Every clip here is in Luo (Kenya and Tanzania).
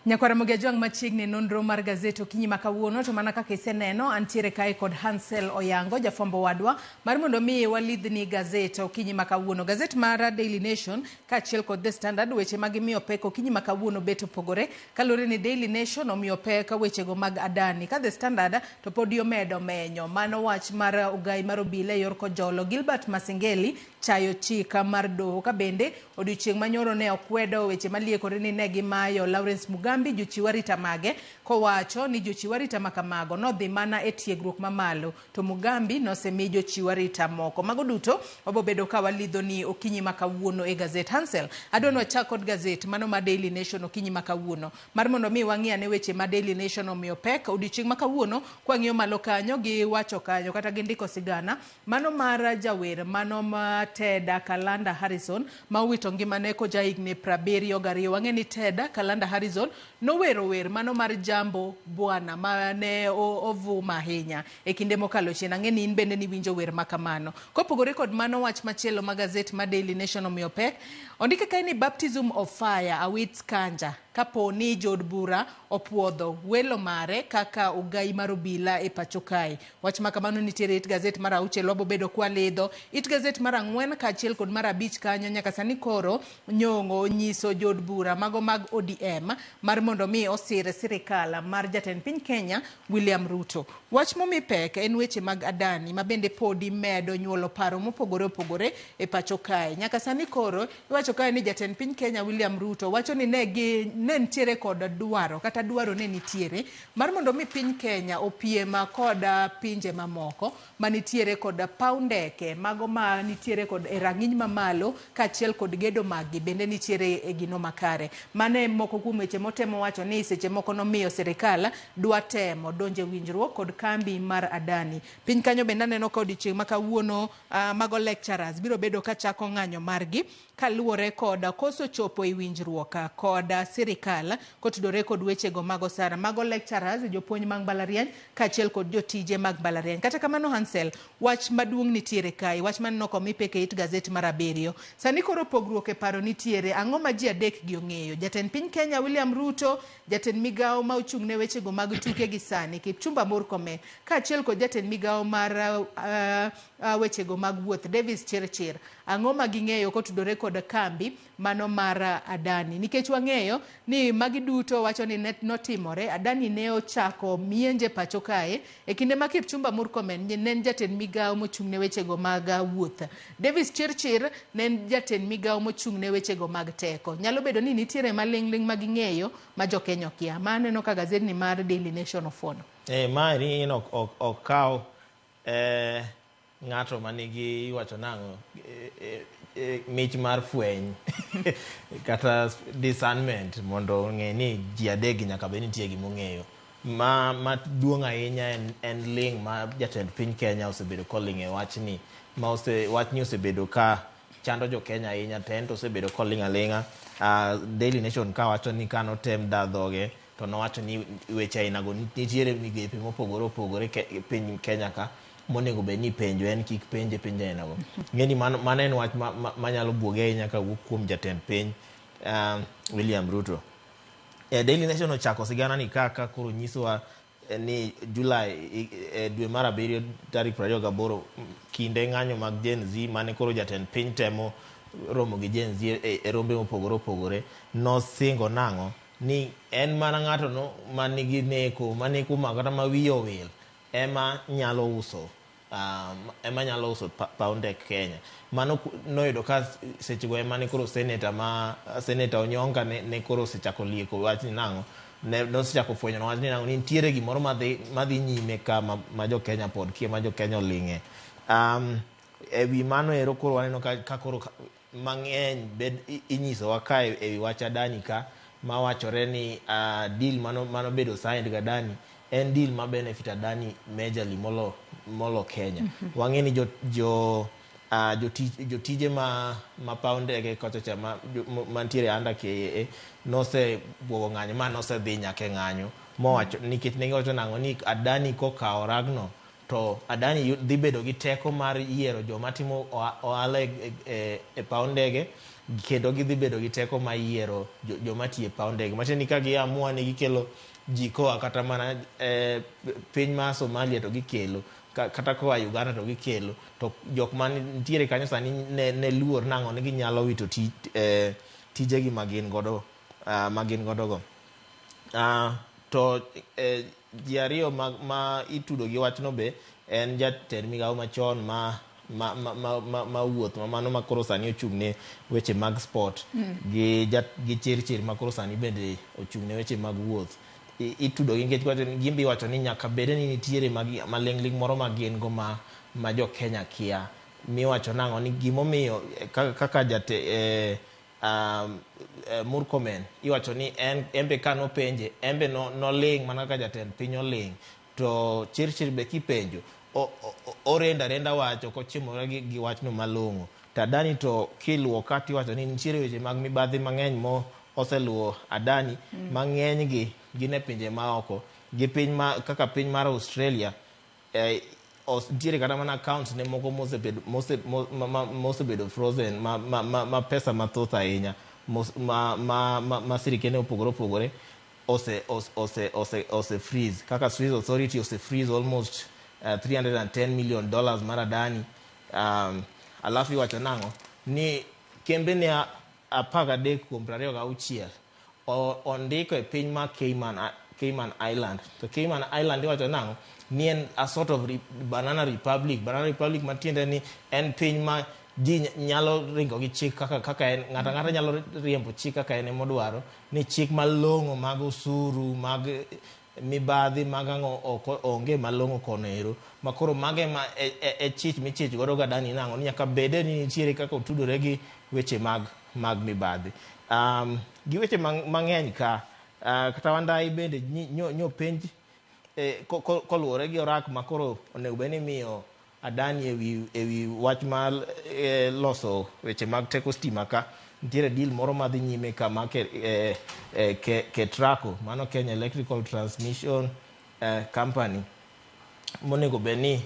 Nyakwara Mogajwang machiegni nonro mar gazet okinyi makawuono to mana kaka iseneno antiere kae kod Hansel Oyango jafwambo wadwa mar mondo mi walidhni gazet okinyi makawuono. Gazet mar Daily Nation kaachiel kod The Standard weche mag miyo pek okinyi makawuono bet opogore kalore ni Daily Nation omiyo pek wechego mag Adani ka The Standard to pod omedo menyo mano wach mar ogai mar obila yor kojolo Gilbert Masengeli chayo chika mar doho ka bende odiochieng' manyoro ne okwedo weche maliekore ni ne gimayo Lawrence Mugambi jochiw arita mage kowacho ni jochiw arita makamago nodhi mana e tiegruok mamalo to Mugambi nosemi jochiw arita moko. Mago duto wabobedo ka walidho ni okinyi makawuono e gazet. Hansel, adwano wachak kod gazet mano ma Daily Nation okinyi makawuono mar mondo mi wang'ia ne weche ma Daily Nation omiyo pek odiochieng' makawuono kwang'iyo malo kanyo gi wacho kanyo kata gi ndiko sigana mano mar jawer mano ma Ted Kalanda Harrison ma owito ngimane ko jahigni 72. Wang'e ni Ted Kalanda Harrison nowero wer mano mar Jambo Bwana mane ovuma ahinya e kinde mokalo chien. Ang'e ni in bende ni winjo wer makamano. Kopogore kod mano wach machielo ma gazet ma Daily Nation omiyo pek ondike kae ni baptism of fire awits Kanja kapo ni jod bura opuodho welo mare kaka ogai mar obila e pacho kae. Wach makamano nitiere it gazet mar 6 wabobedo kwa lidho it gazet mar 4 kaachiel kod mar 5 kanyo nyaka sani koro nyong'o nyiso jod bura mago mag ODM mar mondo mi osir sirikal mar jatend piny Kenya William Ruto. Wach momi pek en weche mag Adani ma bende podi medo nyuolo paro mopogore opogore e pacho kae. Nyaka sani koro iwacho kae ni jatend piny Kenya William Ruto wacho ni ne nitiere kod dwaro kata dwaro ne nitiere mar mondo mi piny Kenya opiema kod pinje mamoko manitiere kod paw ndeke mago ma nitiere kod e rang'iny mamalo kaachiel kod gedo magi bende nitiere e gino makare. Mane moko kuom weche motemo wacho ni seche moko nomiyo sirikal dwa temo donje winjruok kod kambi mar Adani. Piny kanyo bende aneno ka odiochieng' makawuono mago lecturers biro bedo ka chako ng'anyo margi kaluwore kod koso chopo e winjruok kod sirikal kotudore kod wechego mag osara. Mago lecturers jopuonj mag mbalariany kaachiel kod jotije mag mbalariany. Kata kamano Hansel, wach maduong' nitiere kae, wach maneno komi pek e it gazet mar 7. Sani koro pogruok e paro nitiere ang'o ma ji adek gi ong'eyo. Jatend piny Kenya William Ruto, jatend migawo ma ochung' ne wechego mag tuke gi sani Kipchumba Murkomen kaachiel kod jatend migawo mar wechego mag wuoth Davis Chirchir. Ang'o ma ging'eyo kotudore kod kambi mano mar Adani, nikech wang'eyo ni magi duto wacho ni notimore Adani ne ochako mienje pacho kae e kinde ma Kipchumba Murkomen ne jatend migawo mochung' ne wechego mag wuoth. Davis Chirchir ne jatend migawo mochung' ne wechego mag teko. Nyalo bedo ni nitiere maling'ling ma ging'eyo ma jo Kenya kia. Ma aneno ka gazet ni mar Daily Nation ofuono. Ma ni okaw ng'ato manigi wacho nang'o mich mar fweny kata discernment mondo ng'e ni ji adek nyaka be nitie gimong'eyo ma duong' ahinya en ling' ma jatend piny Kenya osebedo koling' e wachni wachni osebedo ka chando jo Kenya ahinya to osebedo koling' aling'a. Daily Nation ka wacho ni kanotem dadhoge to nowacho ni weche ainago nitiere migepe mopogore opogore piny Kenya ka monego be ni penjo en kik penje ainago. Ng'eni mano en wach manyalo buoge ahinya ka wuok kuom jatend piny William Ruto. Daily Nation ochako sigana ni kaka koro nyisowa ni Julai dwe mar 7 tarik 28 kinde ng'anyo mag Gen Z mane koro jatend piny temo romo gi Gen Z e rombe mopogore opogore nosingo nang'o ni en mana ng'ato no manigi neko kata ma wiye owil ema nyalo uso paw ndek Kenya. Mano noyudo ka sechego ema ne koro seneta Onyonga ne koro sechako lieko wachni nang'o nosechako fwenyo no wachni nang'o ni nitiere gimoro madhi nyime ka ma jo Kenya pod kia ma jo Kenya oling'e. Ewi mano ero koro waneno ka koro mang'eny inyisowa ka ewi wach Adani ka ma wachore ni deal mano bedo signed ga Adani en deal ma benefit Adani majorly molo Kenya. Wang'e ni jotije ma paw ndege kocha mantiere anda KAA nose buogo ng'anyo ma nose dhi nyaka ng'anyo mowacho nikech ne giwacho nang'o ni Adani kokawo ragno to Adani dhi bedo gi teko mar yiero joma timo ohala e paw ndege, kendo gidhi bedo gi teko mar yiero joma tiyo e paw ndege. Matiende ni ka giamua ni gikelo ji koa kata mana piny mar Somalia to gikelo, kata koa Uganda to gikelo, to jok man nitiere kanyo sani ne luor nang'o ni ginyalo wito tijegi magin godo go. To ji ariyo ma itudo gi wachno be en jatend migawo machon ma wuoth mano ma koro sani ochung' ne weche mag sport, gi Chirchir ma koro sani bende ochung' ne weche mag wuoth. Itudo gi nikech gimbi wacho ni nyaka bede ni nitiere maling'ling moro ma gin go ma jo Kenya kia. Miwacho nang'o ni gimomiyo kaka Murkomen iwacho ni embe ka nopenje, embe noling' mana ka jatend piny oling', to Chirchir be kipenjo orenda wacho kochimore gi wachno malong'o. To Adani to kiluwo kati wacho ni nitiere weche mag mibadhi mang'eny oseluwo Adani, mang'eny gi gin e pinje maoko, gi kaka piny mar Australia. Nitiere kata mana accounts ne moko mosebedo frozen ma pesa mathoth ahinya ma sirikende opogore ose freeze. Kaka Swiss Authority ose freeze almost $310 million mar Adani. Alafu iwacho nang'o ni kembe ne 13 kuom 26 ondiko e piny ma Cayman Island. To Cayman Island iwacho nang'o ni en a sort of banana republic matiende ni en piny ma ji nyalo ringo gi chik kaka en, ng'ata nyalo riembo chik kaka en modwaro, ni chik malong'o mag osuru, mag mibadhi mag ang'o onge malong'o konero, makoro mage ma chich michich godo Adani nang'o ni nyaka bede ni nitiere kaka otudore gi weche mag mibadhi. Gi weche mang'eny ka, kata Wandai bende nyopenj koluwore gi orak makoro onego bed ni miyo Adani ewi wach mar loso weche mag teko stima ka. Nitiere deal moro madhi nyime ka ma KETRACO, mano Kenya Electrical Transmission Company, monego bed ni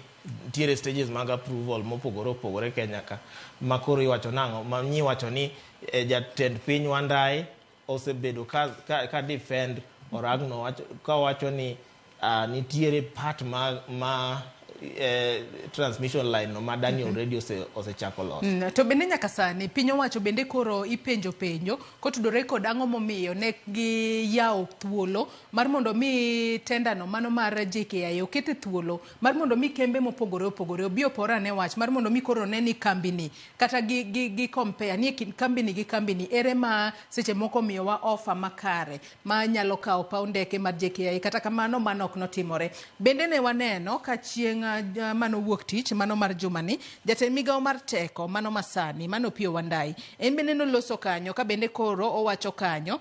nitiere stages mag approval mopogore Kenya ka, makoro iwacho nang'o manyiwacho ni jatend piny Wandai osebedo ka defend oragno ka wacho ni nitiere part ma transmission line no ma Adani already osechako loso. To bende nyaka sani piny owacho bende koro ipenjo kotudore kod ang'o momiyo ne gi yawo thuolo mar mondo mi tenda no mano mar JKIA okete thuolo mar mondo mi kembe mopogore obi opora ne wach mar mondo mi koro ne ni kambini kata gi compare ni kambini gi kambini ere ma seche moko miyowa offer makare ma nyalo kawo paw ndeke mar JKIA, kata kamano mano ok notimore. Bende ne waneno ka chieng' mano wuok tich mano mar jumani jatend migawo mar teko mano masani mano Opiyo Wandayi en bende noloso kanyo ka bende koro owacho kanyo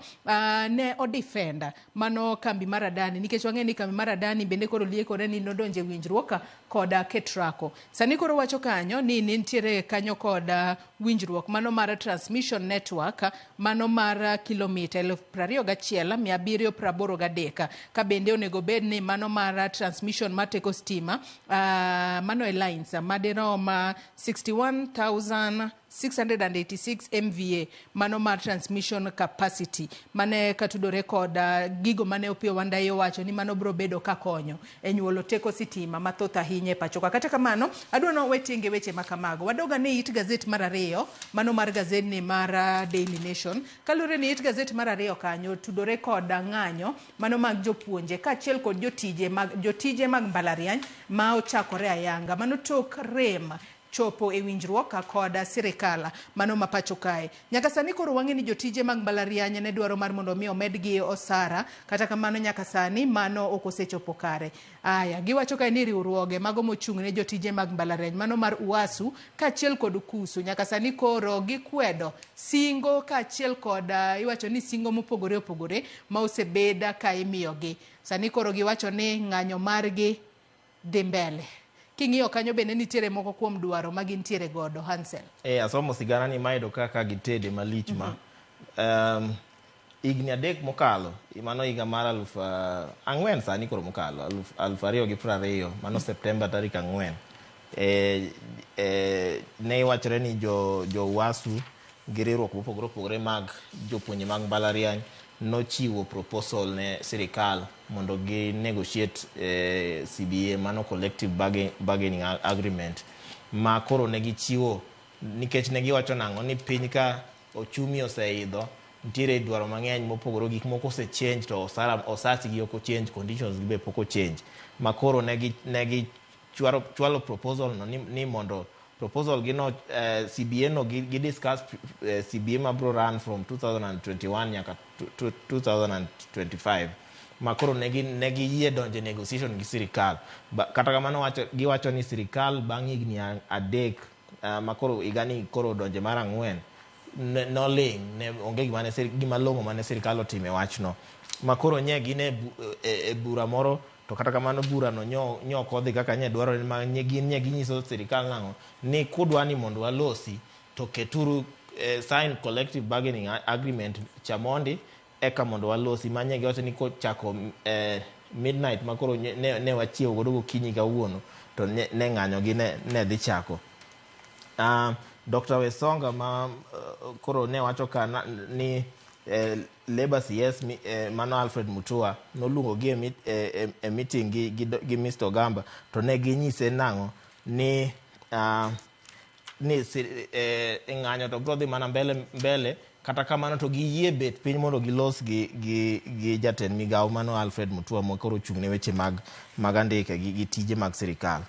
ne odefenda mano kambi mar Adani, nikech wang'e ni kambi mar Adani bende koro liekore ni nodonje winjruok koda KETRACO. Sani koro wacho kanyo ni nitiere kanyo koda winjruok mano mar transmission network mano mar kilomita 21,783 ka bende onego bed ni mano mar transmission mar teko stima mano e lines madirom 61,686 MVA mano mar transmission capacity mane katudore kod gigo mane Opiyo Wandayi wacho ni mano bro bedo ka konyo e nyuolo teko sitima mathoth ahinya e pachoka. Kata kamano adwa no wetienge weche makamago wadoga ne it gazet mar 2 mano mar gazet ni mar Daily Nation. Kalure ni it gazet mar 2 kanyo tudore kod ng'anyo mano mag jopuonje kaachiel kod jotije mag mbalariany ma ochakore ayanga mano tok rem chopo e winjruok koda sirikal mano ma pacho kae. Nyaka sani koro wang'e ni jotije mag mbalariany ne dwaro mar mondo mi omedgi osara, kata kamano nyaka sani mano ok osechopo kare. Giwacho kae ni riwruoge mago mochung' ne jotije mag mbalariany mano mar UASU kaachiel kod KUSU nyaka sani koro gikwedo singo kaachiel kod iwacho ni singo mopogore ma osebeda ka imiyogi. Sani koro giwacho ni ng'anyo margi dhi mbele. King'iyo kanyo bende nitiere moko kuom dwaro ma gintiere godo, Hansel. Asomo sigana ni maido kaka gitede malich ma. igni adek mokalo mano higa mar 4 sani koro mokalo 2020 mano Septemba tarik 4 ne wachre ni jo wasu gi riwruok mopogore opogore mag jopuonje mag mbalariany nochiwo proposal ne sirikal mondo gi negotiate CBA mano collective bargaining agreement ma koro ne gichiwo nikech ne giwacho nang'o ni piny ka ochumi oseidho nitiere dwaro mang'eny mopogore gik moko osechange to osach gi ok ochange conditions gi be pok ochange ma koro ne gi chwalo proposal no ni mondo proposal gi no CBA no gi discuss CBA ma bro run from 2021 nyaka 2025 ma koro ne gi yie donje negotiation gi sirikal kata kamano giwacho ni sirikal bang' higni adek ma koro igani koro donje mar 4 no ling ne onge gima long'o mane sirikal otime wachno ma koro nye gine e bura moro to kata kamano bura no nyo kodhi kaka nye dwaro ma nye ginyiso sirikal nang'o ni kudwa ni mondo walosi to keturu sign collective bargaining agreement chamondi eka mondo walosi ma nye giwacho ni kochako midnight ma koro ne wachiewo godo gokinyi kawuono to ne ng'anyo gi ne dhi chako. Dr. Wesonga ma koro ne wacho ka ni Labour CS mano Alfred Mutua noluongo gi e meeting gi Mr. Ogamba to ne ginyise nang'o ni ng'anyo to bro dhi mana mbele kata kamano to giyie bet piny mondo gilos gi jatend migawo mano Alfred Mutua ma koro chung' ne weche mag andike gi tije mag sirikal.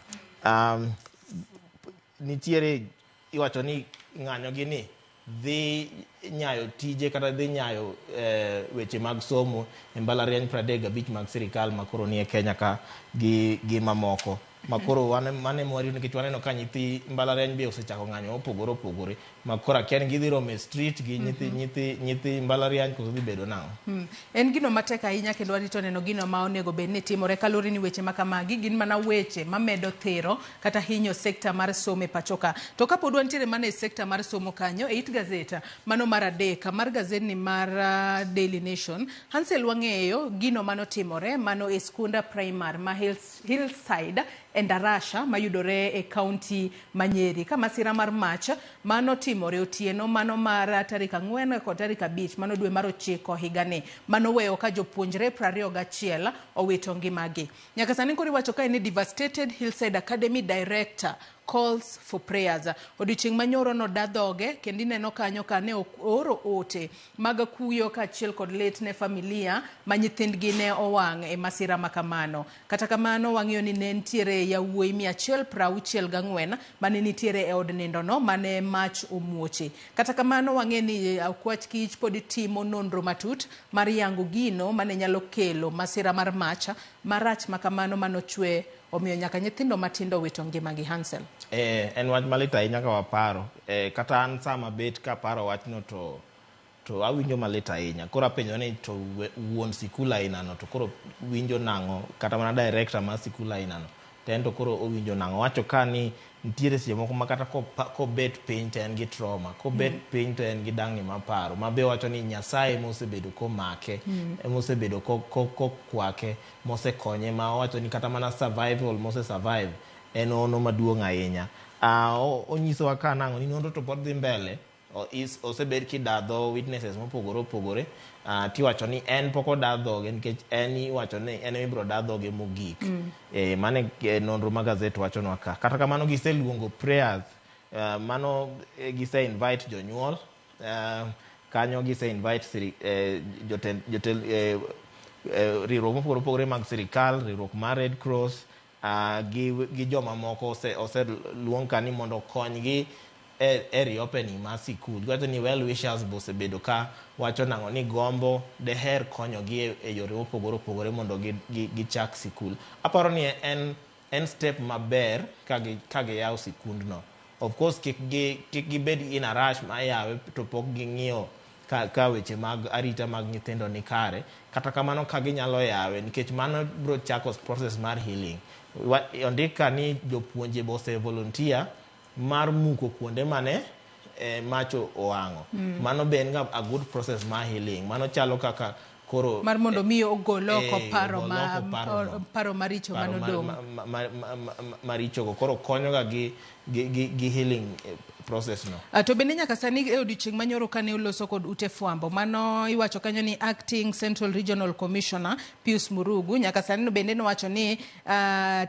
Nitiere iwacho ni ng'anyo gi ni dhi nyayo tije kata dhi nyayo weche mag somo e mbalariany 35 mag sirikal ma koro ni e Kenya ka gi mamoko ma koro mane mwari nikech waneno ka nyithi mbalariany be osechako ng'anyo opogore opogore ma koro akia ni gidhi romo e street gi nyithi mbalariany koso dhi bedo nang'o. En gino matek ahinya kendo warito neno gino ma onego bed ni timore kalori ni weche makamagi gin mana weche mamedo thero kata hinyo sekta mar somo e pachoka. To kapod wantiere mana e sekta mar somo kanyo e it gazeta mano mar adek mar gazedni mar Daily Nation Hansel wang'eyo gino manotimore mano e skunda primary ma Hillside Endarasha mayudore e kaunti Manyeri ka masira mar mach mano timore otieno mano mar tarik 4 kod tarik 5 mano dwe mar 9 higani mano weyo ka jopuonjre 21 owito ngimagi. Nyaka sani koro iwacho ka ni devastated Hillside Academy director calls for prayers. Odiochieng' manyoro no dadhoge kendo ineno kanyo ka ne oro ote mag kuyo ka achiel kod lit ne familia ma nyithindgi ne owang' e masira makamano. Kata kamano wang'eyo ni ne nitiere yawuoyi 164 mane nitiere e od nindo no mane mach omuoche. Kata kamano wang'eyo ni akwach kich pod timo nonro matut mar yango gino mane nyalo kelo masira mar mach marach makamano manochwe omiyo nyaka nyithindo matindo wito ngimagi. Hansel, en wach malit ahinya ka waparo kata an sama bet ka paro wachno to awinjo malit ahinya. Koro apenjo ni to wuon sikul ainano to koro winjo nang'o kata mana director mar sikul ainano to en to koro owinjo nang'o. Wacho ka ni nitiere seche moko ma kata kobet piny to en gi trauma, kobet piny to en gi dang'ni maparo ma be wacho ni Nyasaye mosebedo komake mosebedo kokwake mosekonye ma wacho ni kata mana survival mose survive en ono maduong' ahinya. Onyisowa ka nang'o ni nonro to pod dhi mbele osebed kidadho witnesses mopogore opogore tiwacho ni en pok odadhoge nikech en iwacho ni en ibiro dadhoge mogik. Mane nonro ma gazet wachonwa ka. Kata kamano giseluongo prayers mano gise invite jonyuol kanyo gise invite riwruok mopogore opogore mag sirikal, riwruok mar Red Cross gi joma moko oseluong ka ni mondo konygi e reopening mar sikul. Gwacho ni well wishers bosebedo ka wacho nang'o ni gombo deher konyogi e yore mopogore opogore mondo gichak sikul. Aparo ni en step maber ka giyawo sikundno. Of course kik gibed in a rush ma yawe to pok ging'iyo ka weche mag arita mag nyithindo ni kare. Kata kamano ka ginyalo yawe nikech mano bro chako process mar healing. Ondika ni jopuonje bose volunteer mar muko kuonde mane macho owango mano be en a good process ma healing mano chalo kaka koro mar mondo mi ogoloko paro maricho manodong maricho go koro konyo ga gi healing process no. To bende nyaka sani e odiochieng' manyoro kane uloso kod ute fwambo mano iwacho kanyo ni Acting Central Regional Commissioner Pius Murugu nyaka sani no bende nowacho ni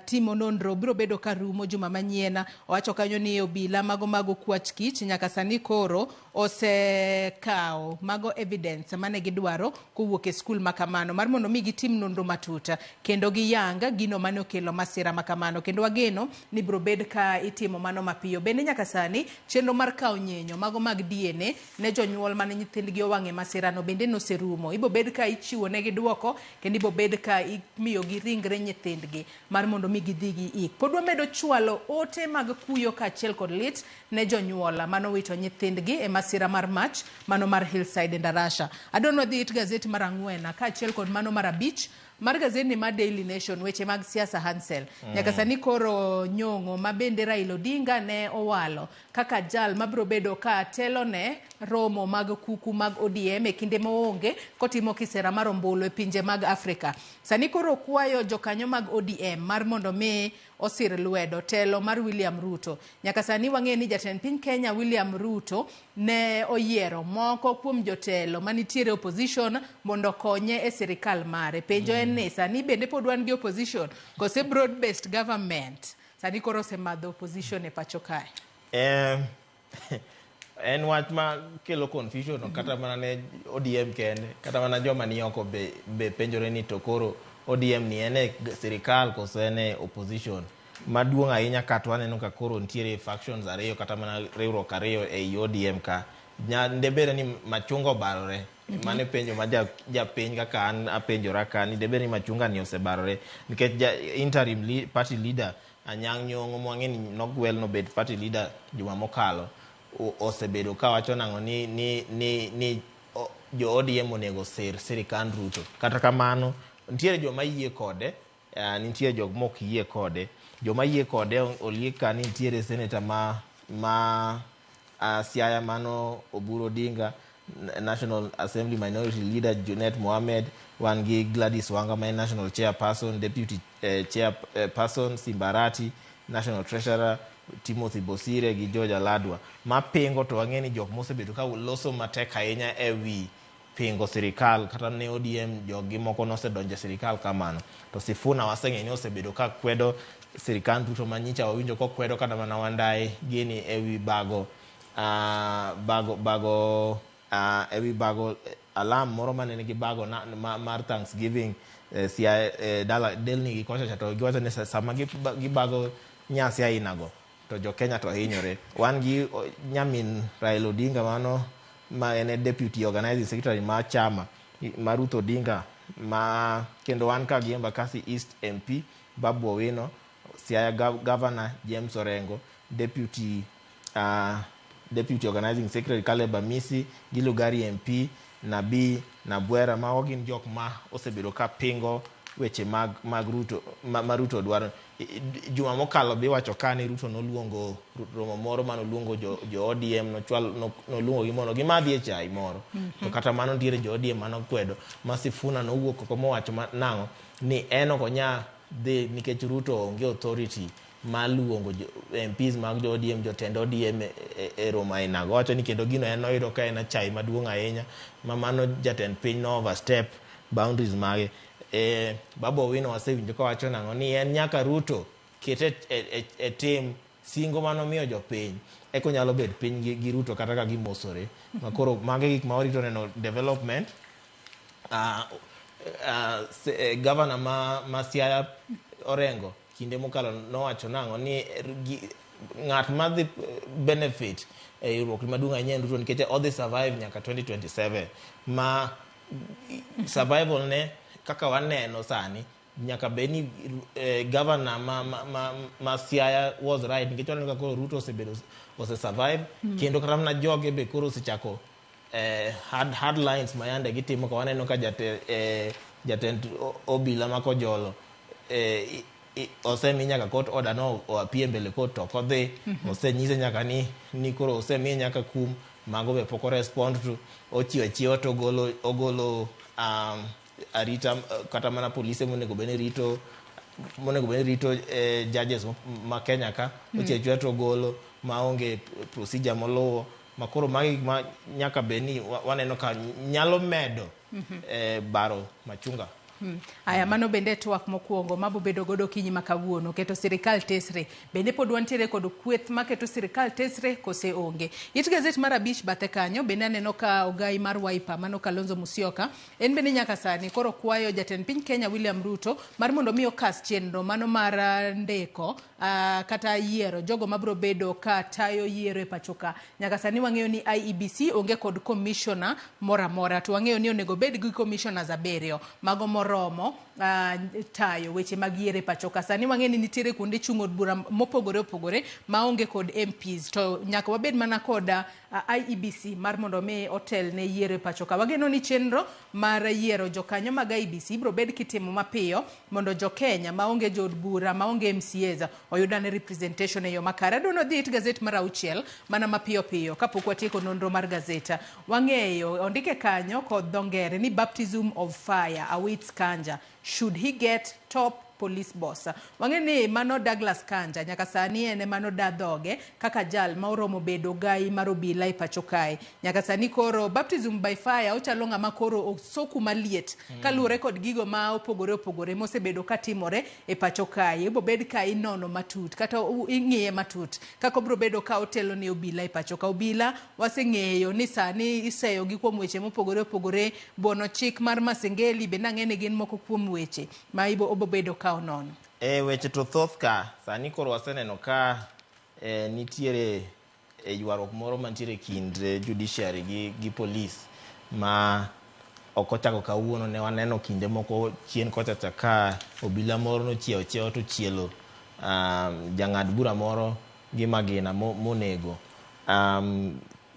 timo nonro biro bedo ka rumo juma manyien. Owacho kanyo ni obila mago kwach kich nyaka sani koro osekawo mago evidence mane gidwaro kowuok e skul makamano mar mondo mi gitim nonro matuta kendo giyanga gino mane okelo masira makamano kendo wageno ni biro bed ka itimo mano mapiyo. Bende nyaka sani chenro mar kawo nyenyo mago mag DNA ne jonyuol mane nyithindgi owang'e masirano bende noserumo. Ibo bed ka ichiwo negi duoko kendo ibo bed ka imiyo gi ringre nyithindgi mar mondo mi gidhi gi ik. Pod wamedo chwalo ote mag kuyo kaachiel kod lit ne jonyuola mano wito nyithindgi e masira mar mach mano mar Hillside Ndarasha. Adonwa dhi it gazeti mar ang'wen kaachiel kod mano mar abich mar gazeti mar Daily Nation weche mag siasa Hansel. Nyaka sani koro Nyong'o ma bende Raila Odinga ne owalo kaka jal mabiro bedo ka telo ne romo mag kuku mag ODM e kinde moonge kotimo kisera mar ombulu e pinje mag Afrika. Sani koro kwayo jokanyo mag ODM mar mondo mi osir lwedo telo mar William Ruto. Nyaka sani wang'e ni jatend piny Kenya William Ruto ne oyiero moko kuom jotelo manitiere opposition mondo konye e sirikal mare. Penjo en ni sani bende pod wan gi opposition kose broad based government sani koro osemadho opposition e pacho kae. En wach ma kelo confusion kata mana ne ODM kende kata mana joma ni oko be penjore ni to koro ODM ni ene sirikal kose ene opposition. Maduong' ahinya kata waneno ka koro ntiere factions ariyo kata mana riwruok ariyo e ODM ka ndebere ni machunga obarore. Mane penjo ma japiny kaka an apenjora ka ni debere ni machunga ni osebarore nikech interim party leader Anyang' Nyong'o mwang'eni nogwel no bed party leader juma mokalo osebedo ka wacho nango ni jo ODM onego sirikand Ruto. Kata kamano nitiere joma yie kode, nitiere jok mok yie kode. Joma yie kode olie ka ni nitiere senator ma Siaya mano Oburu Odinga, National Assembly Minority Leader Junet Mohamed, wan gi Gladys Wanga ma National Chairperson, Deputy Chairperson Simbarati, National Treasurer Timothy Bosire gi George Aladwa. Ma pingo to wang'eni jok mosebedo ka loso matek ahinya ewi pingo sirikal kata ne ODM jogi moko nosedonjo sirikal kamano. To Sifuna waseng'eni osebedo ka kwedo sirikand Ruto manyicha wawinjo ko kwedo kata mana Wandayi gini ewi bago alam moro mane nigi bago mar Thanksgiving delni gi kocha to giwacho ni sama gibago nyasi ainago to jo Kenya to hinyore. Wan gi nyamin Raila Odinga mano ma ene deputy organizing secretary ma chama ma Ruth Odinga ma kendo wan ka gi Embakasi East MP Babu Owino, Siaya Governor James Orengo, deputy organizing secretary Caleb Amisi, Gilugari MP, Nabii Nabwera ma ogin jok ma osebedo ka pingo weche mag Ruto ma Ruto dwaro. Juma mokalo be wacho ka ni Ruto noluongo romo moro manoluongo jo ODM noluongo gi mondo gimadhi e chai moro. To kata mano ntiere jo ODM manokwedo ma Sifuna nowuok oko mowacho nango ni en ok onya dhi nikech Ruto onge authority maluongo MPs mag jo ODM jotend ODM e romo ainago. Wacho ni kendo gino en oyudo ka en chai maduong' ahinya ma mano jatend piny no overstep boundaries mage. Babu Owino wasewinjo ka wacho nango ni en nyaka Ruto kete e tim singo mano miyo jopiny eko nyalo bet piny gi Ruto kata ka gimosore. Makoro mage gik ma orito neno development. Governor ma Siaya Orengo kinde mokalo nowacho nango ni ng'at ma dhi benefit e riwruok maduong' ahinya Ruto nikech odhi survive nyaka 2027 ma survival ne kaka waneno sani nyaka be ni governor ma Siaya was right nikech waneno ka koro Ruto ose-survive kendo kata mana joge be koro osechako hard lines ma yande gitimo ka waneno ka jatend obila ma Kojolo osemi nyaka court order no apie mbele court to kodhi osenyise nyaka ni koro osemi nyaka kum mago be poko respond to ochiwo to ogolo arita kata mana polise monego bene rito judges ma Kenya ka ochiwo to golo maonge procedure moluwo makoro magi ma nyaka beni waneno ka nyalo medo baro machunga. Aya mano bende twak mokwongo mabo bedo godo kinyi makawuono keto sirikal tesre bende pod wantiere kod kweth maketo sirikal tesre kose onge. It gazet mar abich bathe kanyo bende aneno ka ogai mar Wiper mano Kalonzo Musyoka en bende nyaka sani koro kwayo jatend piny Kenya William Ruto mar mondo miyo kas chenro mano mar ndeko kata yiero jogo mabro bedo ka tayo yiero e pachoka. Nyaka sani wang'eyo ni IEBC onge kod commissioner mora to wang'eyo ni onego bed gi commissioners abiriyo mago romo tayo weche mag yiero e pachoka. Sani wang'eyo ni nitiere kuonde chung' od bura mopogore opogore maonge kod MPs to nyaka wabed mana kod IEBC mar mondo mi hotel ne yiero e pachoka. Wageno ni chenro mar yiero jokanyo mag IEBC bro bed kitimo mapiyo mondo jo Kenya maonge jod bura maonge MCAs oyudane representation e yo makare. Adono dhi it gazet mar auchiel mana mapiyo kapok watieko nonro mar gazeta. Wang'eyo ondike kanyo kod dhongere ni baptism of fire awaits Kanja. Should he get top police boss? Wang'eni mano Douglas Kanja nyaka sani ene mano dadhoge kaka jal ma oromo bedo gai mar obila e pacho kae. Nyaka sani koro baptism by fire ochalo ng'ama koro osoku maliet kaluwore kod gigo ma opogore mosebedo katimore e pacho kae. Ibo bed ka inono matut kata ing'iye matut kako bro bedo ka otelo ne obila e pacho ka. Obila waseng'eyo ni sani iseyo gi kuom weche mopogore bono chik mar Masengeli be nang'ene gin moko kuom weche ma ibo bedo ka onono. Weche to thoth ka sani koro waseneno ka nitiere ywaruok moro mantiere kind judiciary gi police ma okochako kawuono. Ne waneno kinde moko chien kocha ka obila moro no chiewo to chielo jang'ad bura moro gi magina monego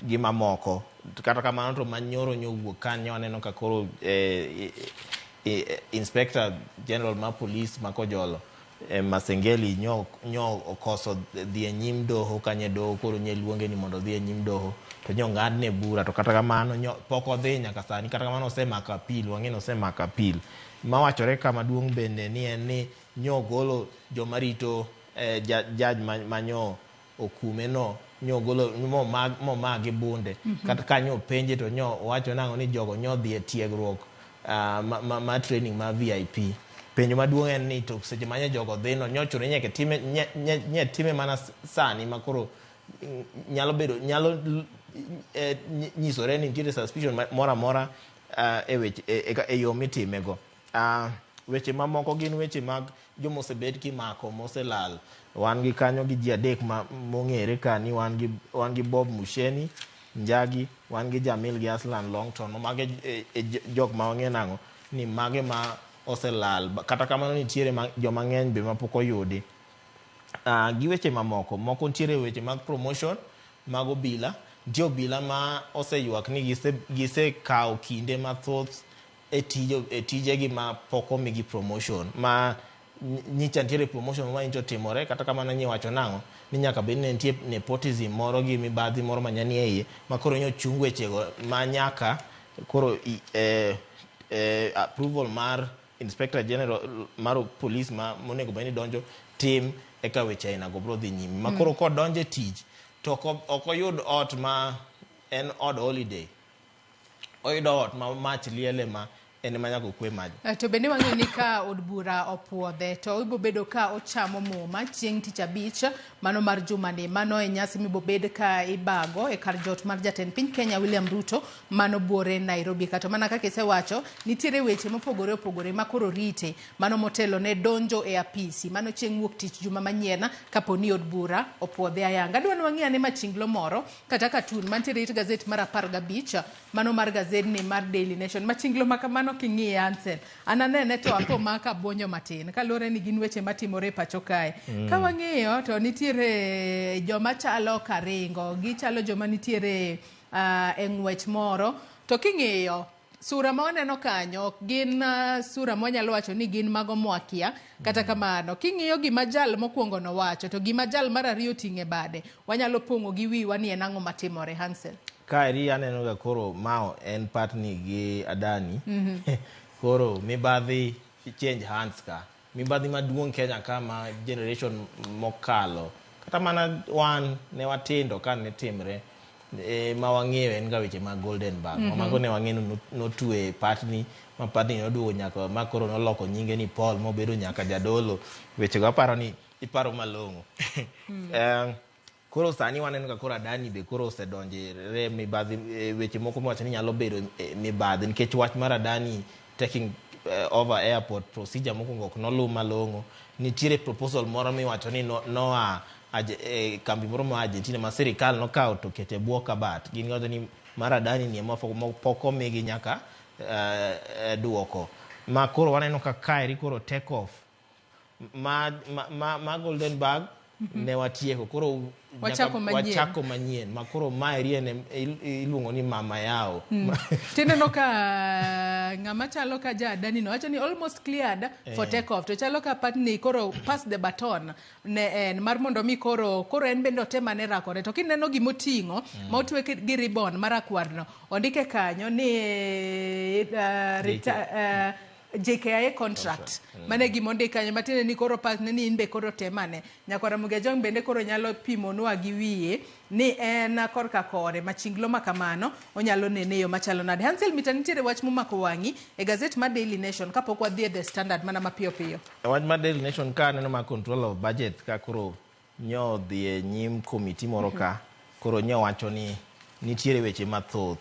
gi mamoko. Kata kamano to manyoro nyowuok kanyo waneno ka koro Inspector General ma police makojolo Masengeli nyo okoso dhi e nyim doho kanye doho koro nye luonge ni mondo dhi e nyim doho to nyo ng'adne bura to kata kamano pok odhi nyaka sani. Kata kamano osemako apil, wang'eni osemako apil mawachore kama duong' bende ni en ni nyo golo joma rito judge manyo okume no nyo golo mo magi bunde kata kanyo penje to nyo wacho nango ni jogo nyo dhi e tiegruok ma training ma VIP. Penjo maduong' en ni to seche manye jogo dhino nyochore nyaka time mana sani makoro nyalo nyisore ni nitiere suspicion mora e weche e yo mitimego. Weche mamoko gin weche mag jomosebed kimako moselal. Wan gi kanyo gi ji adek mong'ere ka ni wan gi Bob Musheni Njagi, wan gi Jamil gi Aslan Longton. Mage jok ma wang'e nango ni mage ma oselal kata kamano nitiere joma ng'eny be mapok oyudi. Gi weche mamoko nitiere weche mag promotion mag obila. Nitie obila ma oseywak ni gisekawo kinde mathoth e tijegi ma pok omigi promotion ma nyicha nitiere promotion ma into timore kata kamano nyiwacho nango ni nyaka bed ni nitie nepotism moro gi mibadhi moro manyani e iye makoro nyo chung wechego ma nyaka koro approval mar Inspector General mar police monego bed ni donjo tim eka weche ainago bro dhi nyime makoro kodonje tich to ok oyud ot ma en od holiday, oyudo ot ma mach liele ma en manyako kwe maji. To bende wang'eyo ni ka od bura opuodhe to ibo bedo ka ochamo muma chieng' tich abich mano mar jumani mano e nyasi mibo bed ka ibago e kar jot mar jatend piny Kenya William Ruto mano buore Nairobi. Kata mana kaka isewacho nitiere weche mopogore makoro rite mano motelo ne donjo e apisi mano chieng' wuok tich juma manyien kaponi od bura opuodhe ayanga. Adwa ni wang'e ane machinglo moro kata katun mantiere it gazet mar 15 mano mar gazet ni mar Daily Nation. Machinglo makamano king'iye Ansel ananene to apo maka bonyo matin kalore ni gin weche matimore pacho kae. Ka wang'iyo to nitiere joma chalo karingo gichalo joma nitiere e ng'wech moro to king'iyo sura ma waneno kanyo gin sura mwanyalo wacho ni gin mago mwakia kata kamano king'iyo gima jal mokwongo no wacho to gima jal mar ariyo ting'e bade wanyalo pong'o gi wiwa ni en ang'o matimore Hansel. Kaeri aneno ga koro Mao en partner gi Adani. Koro mibadhi change hands ka. Mibadhi maduong' Kenya kama generation mokalo. Kata mana wan ne watindo kan ne timre ma wang'eyo en ga weche mag Golden Bag. Mago ne wang'eyo notwe partner ma partner noduogo nyaka ma koro noloko nyinge ni Paul mobedo nyaka jadolo. Weche go aparo ni iparo malong'o. Koro sani waneno ka koro Adani be koro osedonjere mibadhi weche moko mowacho ni nyalo bedo mibadhi nikech wach mar Adani taking over airport procedure mokwongo ok noluw malong'o. Nitiere proposal moro miwacho ni noa kambi moro ma Argentina ma sirikal nokawo to kete bwo kabat. Gin wacho ni mar Adani ni pok omigi nyaka duoko. Ma koro waneno ka kaeri koro take off ma Golden Bag ne watieko koro wachako manyien ma koro maeri iluongo ni mama yao. Tineno ka ng'ama chalo ka Adani no wacho ni almost cleared for take off to chalo ka partner koro pass the baton ne en mar mondo mi koro en bende otema ne rakore to kineno gimoting'o ma otwe gi ribbon marakwarno ondike kanyo ni JKIA contract mane gimondi kanyo matine ni koro pas ni inbe koro temane Nyakwara Mugejong bende koro nyalo pimonwa gi wiye ni en korka kore machinglo makamano onyalo nene yo machalo nade. Hansel mitanitiere wach momako wangi e gazet mar Daily Nation kapok wadhi e The Standard mana mapiyo piyo. Wach mar Daily Nation ka neno ma control of budget ka koro nyo dhi e nyim committee moro ka koro nyo wacho ni nitiere weche mathoth,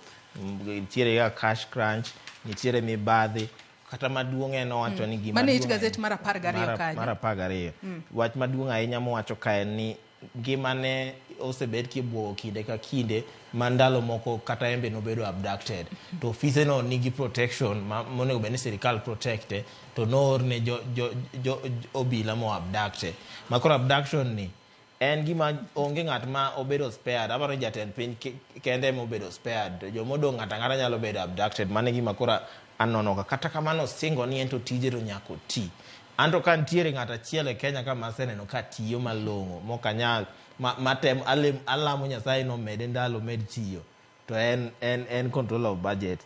nitiere ga cash crunch, nitiere mibadhi kata maduong' en owacho ni gima mane it gazet mar 12 kanyo mar 12 wach maduong' ahinya mowacho ka en ni gima ne osebed kibwogo kinde ka kinde mandalo moko kata embe nobedo abducted to ofise no nigi protection monego bed ni sirikal protecte to noor ne jo obila mo abducte makoro abduction ni en gima onge ng'at ma obedo spared aparo jatend piny kende mobedo spared jomodong' ng'ata ng'ata nyalo bedo abducted mane gima koro anono kata kamano singo ni ento tije to nyako ti anto kan ntiere ng'ata achiel e Kenya ka maseneno ka tiyo malong'o mokanyal matem alamo Nyasaye no mede ndalo med tiyo to en control of budget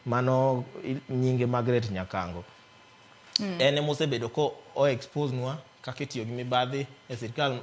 mano nyinge Margaret Nyakango en mosebedo ko o expose nwa kaka itiyo gi mibadhi e sirikal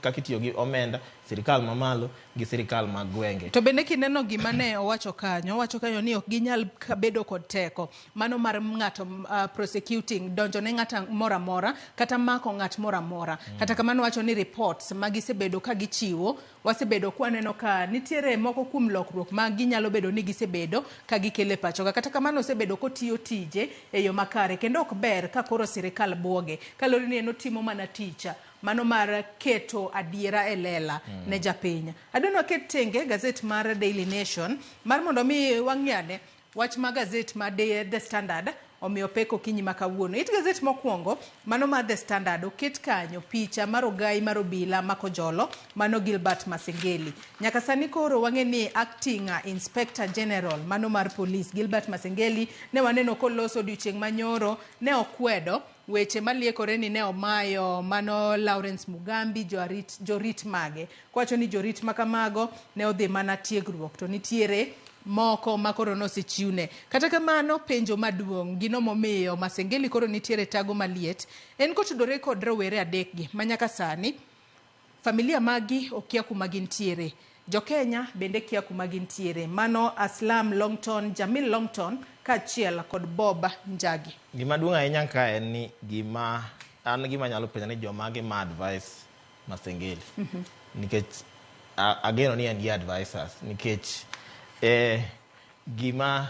kaka itiyo gi omenda sirikal mamalo gi sirikal mag gwenge. To bende kineno gima ne owacho kanyo ni ok ginyal bedo kod teko mano mar ng'ato prosecuting donjo ne ng'ata mora mora kata mako ng'at mora mora kata kamano wacho ni reports magisebedo ka gichiwo wasebedo kwaneno ka nitiere moko kuom lokruok ma ginyalo bedo ni gisebedo ka gikele pacho kata kamano osebedo kotiyo tije e yo makare kendo ok ber ka koro sirikal buoge kalori ni enotimo mana ticha mano mar keto adiera e lela ne japiny. Adonwa ket tenge gazet mar Daily Nation mar mondo mi wang'ane wach ma gazet mar The Standard omiyo peko kinyi makawuono. It gazet mokwongo mano mar The Standard oket kanyo picha mar ogai mar obila makojolo mano Gilbert Masengeli. Nyaka sani koro wang'e ni acting inspector general mano mar police Gilbert Masengeli ne waneno koloso odiochieng' manyoro ne okwedo weche maliekore ni ne omayo mano Lawrence Mugambi jorit mage kwacho ni jorit makamago ne odhi mana tiegruok to nitiere moko makoro nosechiwne kata kamano penjo maduong' gino momiyo Masengeli koro nitiere tago maliet en kotudore kod rowere adekgi manyaka sani familia magi okia kuma gintiere jo Kenya bende kia kuma gintiere mano Aslam Longton Jamil Longton kachiel kod Bob Njagi. Gima duong' ahinya ka en ni gima nyalo penjo ni jomage ma advice Masengeli nikech ageno ni en gi advisors nikech gima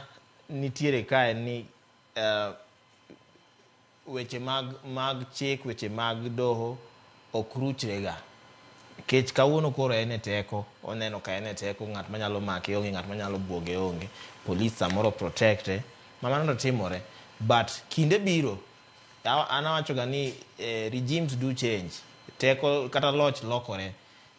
nitiere ka en ni weche mag chik weche mag doho okruchrega kech kawuono koro en e teko oneno ka en e teko ng'at manyalo make onge ng'at manyalo buoge onge police samoro protecte mamano timore but kinde biro anawacho ga ni regimes do change teko kata loch lokore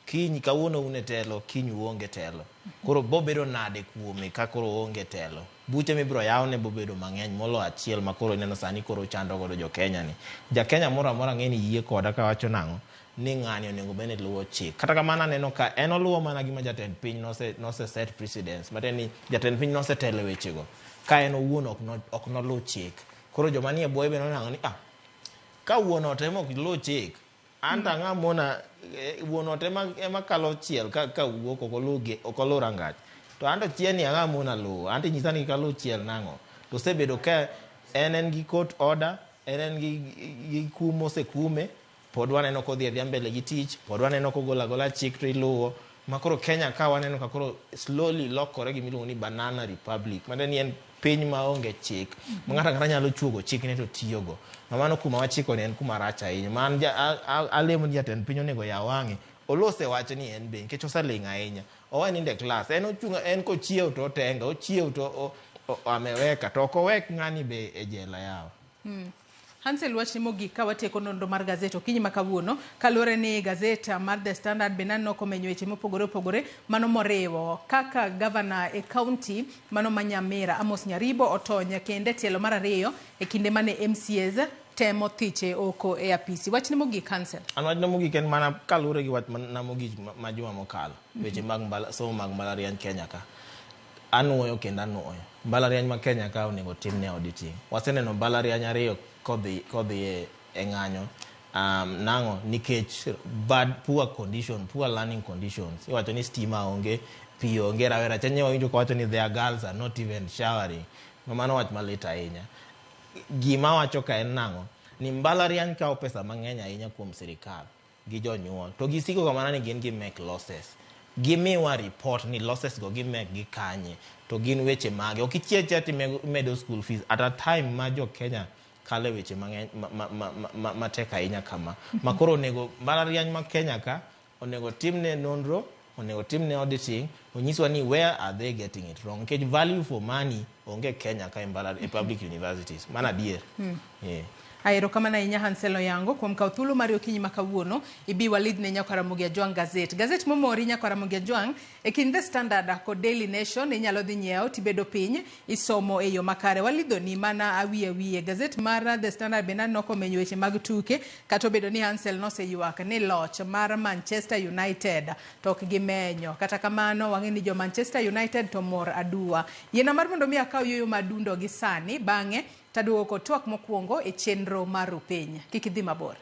kiny kawuono une telo kiny uonge telo koro bobedo nade kuome ka koro onge telo buche mibiro yawne bobedo mang'eny molo achiel makoro ineno sani koro chando godo jo Kenya ni. Ja Kenya moro amora ng'eni yie koda ka wacho nang'o ni ng'ani onego bende luwo chik. Kata kamano aneno ka en oluwo mana gima jatend piny nose set precedence. Mate ni jatend piny nose tele wechego. Ka en owuon ok noluw chik. Koro joma nie boye bende nang'o ni ka wuon otemo ok luw chik. Anta ng'a mona wuon ema kalo chiel ka wuok ok oluw rangach. To anto chieni ng'a mona luwo. Anto nyisa ni kalo chiel nang'o. To sebedo ka en gi court order, en gi kum osekume. Pod waneno kodhi adhia mbele gi tich, pod waneno kogolo agola chik to iluwo. Makoro Kenya ka waneno ka koro slowly lokore gimiluongo ni banana republic. Mane ni en piny maonge chik. Ng'ato ang'ata nyalo chuogo chik ne to tiyogo. Mamano kuma wachiko ni en kuma rach ahinya. Man alemo ni jatend piny onego ya wang'e. Olose wacho ni en be nikech oseling' ahinya. Owe ninde klas. En kochiew to otenga. Ochiew to ameweka. To ok owek ng'ani be e jela yawa. Hansel wachni mogik ka watieko nonro mar gazet okinyi ma kawuono kaluwore ni gazet mar The Standard be naneno komenyo weche mopogore opogore mano moriwo kaka gavana e kaunti mano ma Nyamira Amos Nyaribo otony kende tielo mar ariyo e kinde mane MCAs temo thiche oko e apisi. Wachni mogik Hansel. An wachni mogik en mana kaluwore gi wach na mogik ma juma mokalo. Weche mag somo mag mbalariany Kenya ka. Anuoyo kendo anuoyo. Mbalariany ma Kenya ka onego timne auditing. Waseneno mbalariany ariyo kodhi e ng'anyo nang'o nikech poor learning conditions. Iwacho ni stima onge, pi onge, rawera chenye wawinjo kawacho ni their girls are not even showering. Mano wach malit ahinya. Gima wacho ka en nang'o ni mbalariany kawo pesa mang'eny ahinya kuom sirikal gi jonyuol. To gisiko kamano ni gin gi make losses. Gimiwa report ni losses go gimek gi kanye. To gin weche mage. Ok ichie ti medo school fees at a time ma jo Kenya kale weche mang'eny matek ahinya kama. Makoro onego mbalariany ma Kenya ka onego timne nonro, onego timne auditing, onyiswa ni where are they getting it wrong. Nikech value for money onge Kenya ka e public universities. Mana adier. Aero kama na inya Hansel Oyango kuom kawo thuolo mar okinyi ma kawuono ibi walid ne Nyakaramogi Ajwang gazet momori Nyakaramogi Ajwang e kind The Standard kod Daily Nation inyalo dhi nyiewo tibedo piny isomo e yo makare. Walidho ni mana awiye gazet mar The Standard be naneno komenyo weche mag tuke kata obedo ni Hansel noseyuak ni loch mar Manchester United to ok gimenyo. Kata kamano wang'e ni jo Manchester United to mor adua. Yiena mar mondo mi akaw yoyo madundo gi sani bang'e taduoko twak mokwongo e chenro mar Rupeny. Kik idhi mabor.